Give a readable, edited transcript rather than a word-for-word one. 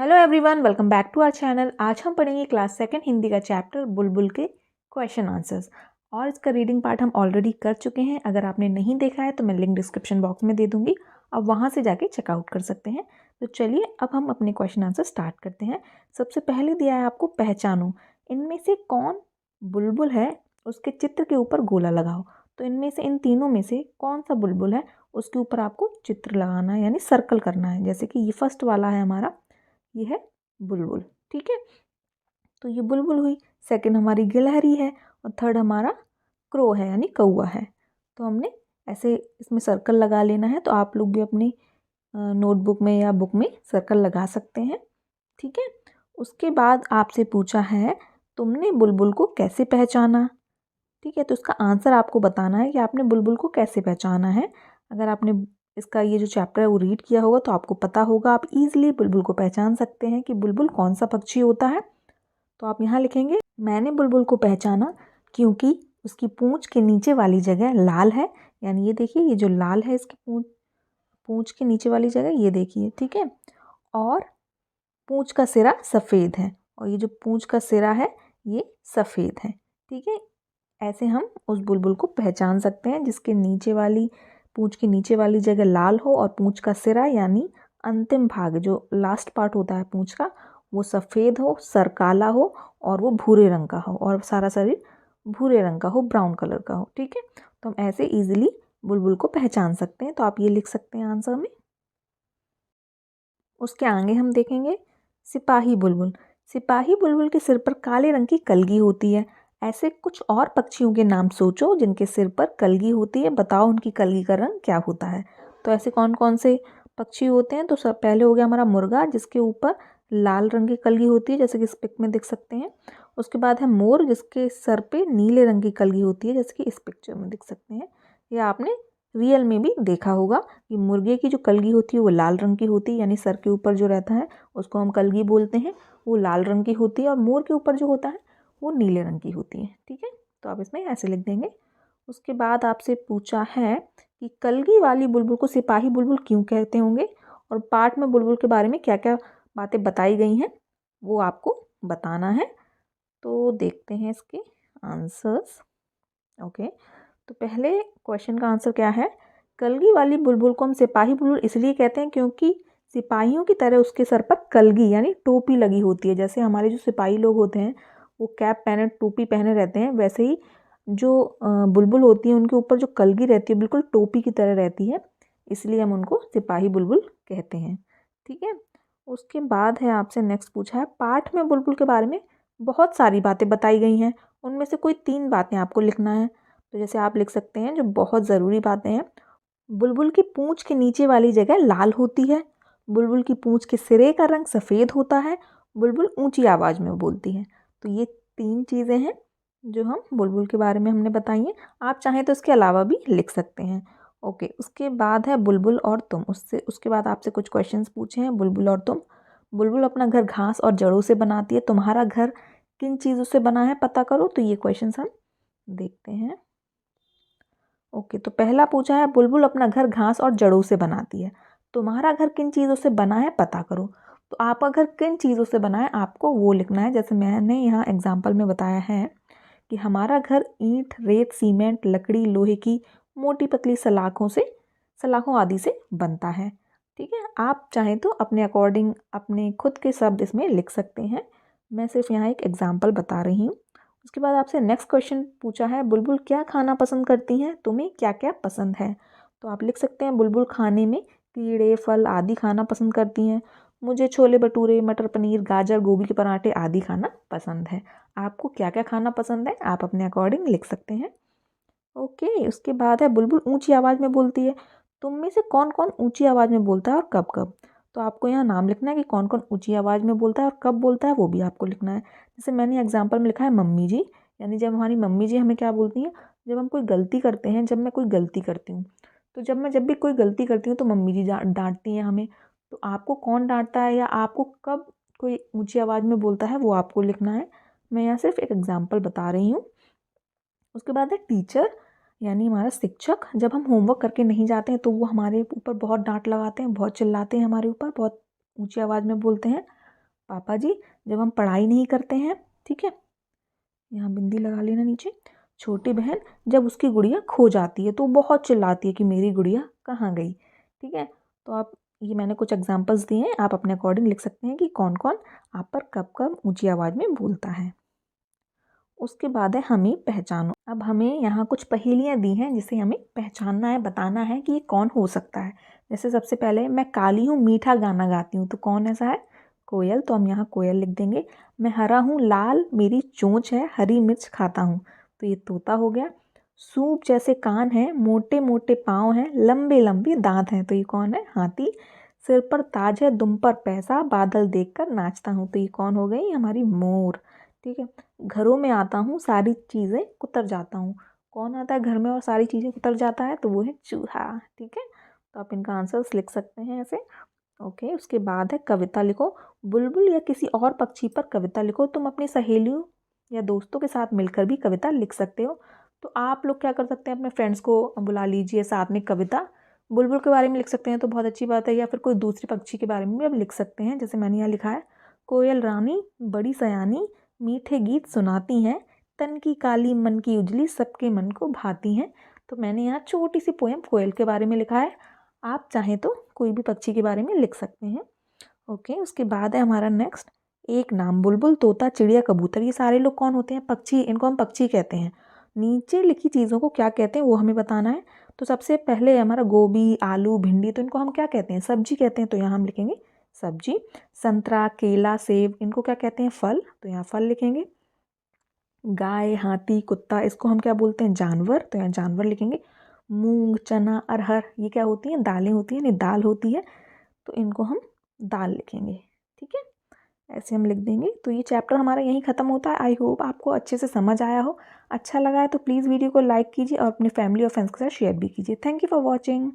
Hello everyone, welcome back to our channel. आज हम पढ़ेंगे क्लास सेकंड हिंदी का चैप्टर बुलबुल के क्वेश्चन आंसर्स। और इसका रीडिंग पार्ट हम ऑलरेडी कर चुके हैं। अगर आपने नहीं देखा है तो मैं लिंक डिस्क्रिप्शन बॉक्स में दे दूंगी, आप वहाँ से जाके चेकआउट कर सकते हैं। तो चलिए अब हम अपने क्वेश्चन आंसर स्टार्ट करते हैं। सबसे पहले दिया है आपको पहचानो, इनमें से कौन बुलबुल है, उसके चित्र के ऊपर गोला लगाओ। तो इनमें से इन तीनों में से कौन सा बुलबुल है, उसके ऊपर आपको चित्र लगाना है, यानी सर्कल करना है। जैसे कि ये फर्स्ट वाला है हमारा, ये है बुलबुल। ठीक है, तो ये बुलबुल हुई। सेकंड हमारी गिलहरी है और थर्ड हमारा क्रो है, यानी कौवा है। तो हमने ऐसे इसमें सर्कल लगा लेना है। तो आप लोग भी अपनी नोटबुक में या बुक में सर्कल लगा सकते हैं। ठीक है, उसके बाद आपसे पूछा है तुमने बुलबुल को कैसे पहचाना। ठीक है, तो इसका आंसर आपको बताना है कि आपने बुलबुल को कैसे पहचाना है। अगर आपने इसका ये जो चैप्टर है वो रीड किया होगा तो आपको पता होगा, आप इजीली बुलबुल को पहचान सकते हैं कि बुलबुल कौन सा पक्षी होता है। तो आप यहाँ लिखेंगे, मैंने बुलबुल को पहचाना क्योंकि उसकी पूंछ के नीचे वाली जगह लाल है। यानी ये देखिए, ये जो लाल है इसकी पूंछ के नीचे वाली जगह, ये देखिए। ठीक है, और पूंछ का सिरा सफ़ेद है, और ये जो पूंछ का सिरा है ये सफ़ेद है। ठीक है, ऐसे हम उस बुलबुल को पहचान सकते हैं जिसके नीचे वाली पूंछ के नीचे वाली जगह लाल हो और पूंछ का सिरा यानी अंतिम भाग जो लास्ट पार्ट होता है पूंछ का, वो सफ़ेद हो, सर काला हो और वो भूरे रंग का हो, और सारा शरीर भूरे रंग का हो, ब्राउन कलर का हो। ठीक है, तो हम ऐसे इजीली बुलबुल को पहचान सकते हैं। तो आप ये लिख सकते हैं आंसर में। उसके आगे हम देखेंगे सिपाही बुलबुल। सिपाही बुलबुल के सिर पर काले रंग की कलगी होती है। ऐसे कुछ और पक्षियों के नाम सोचो जिनके सिर पर कलगी होती है, बताओ उनकी कलगी का रंग क्या होता है। तो ऐसे कौन कौन से पक्षी होते हैं। तो सब पहले हो गया हमारा मुर्गा, जिसके ऊपर लाल रंग की कलगी होती है, जैसे कि इस पिक में देख सकते हैं। उसके बाद है मोर, जिसके सर पे नीले रंग की कलगी होती है, जैसे कि इस पिक्चर में देख सकते हैं। या आपने रियल में भी देखा होगा कि मुर्गे की जो कलगी होती है वो लाल रंग की होती है, यानी सर के ऊपर जो रहता है उसको हम कलगी बोलते हैं, वो लाल रंग की होती है। और मोर के ऊपर जो होता है वो नीले रंग की होती है। ठीक है, तो आप इसमें ऐसे लिख देंगे। उसके बाद आपसे पूछा है कि कलगी वाली बुलबुल को सिपाही बुलबुल क्यों कहते होंगे, और पाठ में बुलबुल के बारे में क्या क्या बातें बताई गई हैं वो आपको बताना है। तो देखते हैं इसके आंसर्स। ओके, तो पहले क्वेश्चन का आंसर क्या है। कलगी वाली बुलबुल को हम सिपाही बुलबुल इसलिए कहते हैं क्योंकि सिपाहियों की तरह उसके सर पर कलगी यानी टोपी लगी होती है। जैसे हमारे जो सिपाही लोग होते हैं वो कैप पहने टोपी पहने रहते हैं, वैसे ही जो बुलबुल होती है उनके ऊपर जो कलगी रहती है बिल्कुल टोपी की तरह रहती है, इसलिए हम उनको सिपाही बुलबुल कहते हैं। ठीक है, उसके बाद है आपसे नेक्स्ट पूछा है पाठ में बुलबुल के बारे में बहुत सारी बातें बताई गई हैं, उनमें से कोई 3 बातें आपको लिखना है। तो जैसे आप लिख सकते हैं जो बहुत ज़रूरी बातें हैं, बुलबुल की पूंछ के नीचे वाली जगह लाल होती है, बुलबुल की पूंछ के सिरे का रंग सफ़ेद होता है, बुलबुल ऊंची आवाज़ में बोलती है। तो ये 3 चीज़ें हैं जो हम बुलबुल के बारे में हमने बताई हैं। आप चाहें तो इसके अलावा भी लिख सकते हैं। ओके, उसके बाद है बुलबुल और तुम। उसके बाद आपसे कुछ क्वेश्चंस पूछे हैं बुलबुल और तुम। बुलबुल अपना घर घास और जड़ों से बनाती है, तुम्हारा घर किन चीज़ों से बना है पता करो। तो ये क्वेश्चंस हम देखते हैं। ओके, तो पहला पूछा है बुलबुल अपना घर घास और जड़ों से बनाती है, तुम्हारा घर किन चीज़ों से बना है पता करो। तो आपका घर किन चीज़ों से बना है आपको वो लिखना है। जैसे मैंने यहाँ एग्जाम्पल में बताया है कि हमारा घर ईंट, रेत, सीमेंट, लकड़ी, लोहे की मोटी पतली सलाखों आदि से बनता है। ठीक है, आप चाहें तो अपने अकॉर्डिंग अपने खुद के शब्द इसमें लिख सकते हैं। मैं सिर्फ यहाँ एक एग्जाम्पल बता रही हूँ। उसके बाद आपसे नेक्स्ट क्वेश्चन पूछा है बुलबुल क्या खाना पसंद करती हैं, तुम्हें क्या क्या पसंद है। तो आप लिख सकते हैं बुलबुल खाने में कीड़े, फल आदि खाना पसंद करती हैं, मुझे छोले भटूरे, मटर पनीर, गाजर, गोभी के पराठे आदि खाना पसंद है। आपको क्या क्या खाना पसंद है आप अपने अकॉर्डिंग लिख सकते हैं। ओके, उसके बाद है बुलबुल ऊंची आवाज़ में बोलती है, तुम में से कौन कौन ऊंची आवाज़ में बोलता है और कब कब। तो आपको यहाँ नाम लिखना है कि कौन कौन ऊंची आवाज़ में बोलता है और कब बोलता है, वो भी आपको लिखना है। जैसे मैंने एग्जाम्पल में लिखा है मम्मी जी, यानी जब हमारी मम्मी जी हमें क्या बोलती हैं, जब हम कोई गलती करते हैं, जब मैं कोई गलती करती हूँ, तो जब भी कोई गलती करती हूँ तो मम्मी जी डांटती हैं हमें। तो आपको कौन डांटता है या आपको कब कोई ऊंची आवाज़ में बोलता है वो आपको लिखना है। मैं यहाँ सिर्फ एक एग्जाम्पल बता रही हूँ। उसके बाद है टीचर, यानी हमारा शिक्षक। जब हम होमवर्क करके नहीं जाते हैं तो वो हमारे ऊपर बहुत डांट लगाते हैं, बहुत चिल्लाते हैं हमारे ऊपर, बहुत ऊंची आवाज़ में बोलते हैं। पापा जी जब हम पढ़ाई नहीं करते हैं, ठीक है, यहाँ बिंदी लगा लेना नीचे। छोटी बहन जब उसकी गुड़िया खो जाती है तो वो बहुत चिल्लाती है कि मेरी गुड़िया कहाँ गई, ठीक है। तो आप ये मैंने कुछ एग्जांपल्स दिए हैं, आप अपने अकॉर्डिंग लिख सकते हैं कि कौन कौन आप पर कब कब ऊंची आवाज़ में बोलता है। उसके बाद है हमें पहचानो। अब हमें यहाँ कुछ पहेलियाँ दी हैं जिसे हमें पहचानना है, बताना है कि ये कौन हो सकता है। जैसे सबसे पहले मैं काली हूँ मीठा गाना गाती हूँ, तो कौन ऐसा है? कोयल। तो हम यहाँ कोयल लिख देंगे। मैं हरा हूँ लाल मेरी चोंच है, हरी मिर्च खाता हूँ, तो ये तोता हो गया। सूप जैसे कान है, मोटे मोटे पाँव हैं, लंबे लंबे दांत हैं, तो ये कौन है? हाथी। सिर पर ताज है दुम पर पैसा, बादल देखकर नाचता हूँ, तो ये कौन हो गई? हमारी मोर। ठीक है। घरों में आता हूँ सारी चीज़ें कुतर जाता हूँ, कौन आता है घर में और सारी चीज़ें कुतर जाता है? तो वो है चूहा। ठीक है, तो आप इनका आंसर्स लिख सकते हैं ऐसे। ओके, उसके बाद है कविता लिखो। बुलबुल या किसी और पक्षी पर कविता लिखो। तुम अपनी सहेलियों या दोस्तों के साथ मिलकर भी कविता लिख सकते हो। तो आप लोग क्या कर सकते हैं, अपने फ्रेंड्स को बुला लीजिए, साथ में कविता बुलबुल के बारे में लिख सकते हैं, तो बहुत अच्छी बात है, या फिर कोई दूसरी पक्षी के बारे में भी आप लिख सकते हैं। जैसे मैंने यहाँ लिखा है, कोयल रानी बड़ी सयानी मीठे गीत सुनाती हैं, तन की काली मन की उजली सबके मन को भाती हैं। तो मैंने यहाँ छोटी सी पोएम कोयल के बारे में लिखा है, आप चाहें तो कोई भी पक्षी के बारे में लिख सकते हैं। ओके, उसके बाद है हमारा नेक्स्ट, एक नाम। बुलबुल तोता चिड़िया कबूतर, ये सारे लोग कौन होते हैं? पक्षी, इनको हम पक्षी कहते हैं। नीचे लिखी चीज़ों को क्या कहते हैं वो हमें बताना है। तो सबसे पहले हमारा गोभी आलू भिंडी, तो इनको हम क्या कहते हैं? सब्जी कहते हैं, तो यहाँ हम लिखेंगे सब्जी। संतरा केला सेब, इनको क्या कहते हैं? फल, तो यहाँ फल लिखेंगे। गाय हाथी कुत्ता, इसको हम क्या बोलते हैं? जानवर, तो यहाँ जानवर लिखेंगे। मूंग चना अरहर, ये क्या होती हैं? दालें होती हैं, नहीं दाल होती है, तो इनको हम दाल लिखेंगे। ठीक है, ऐसे हम लिख देंगे। तो ये चैप्टर हमारा यहीं ख़त्म होता है। आई होप आपको अच्छे से समझ आया हो। अच्छा लगा है तो प्लीज़ वीडियो को लाइक कीजिए और अपने फैमिली और फ्रेंड्स के साथ शेयर भी कीजिए। Thank you for watching.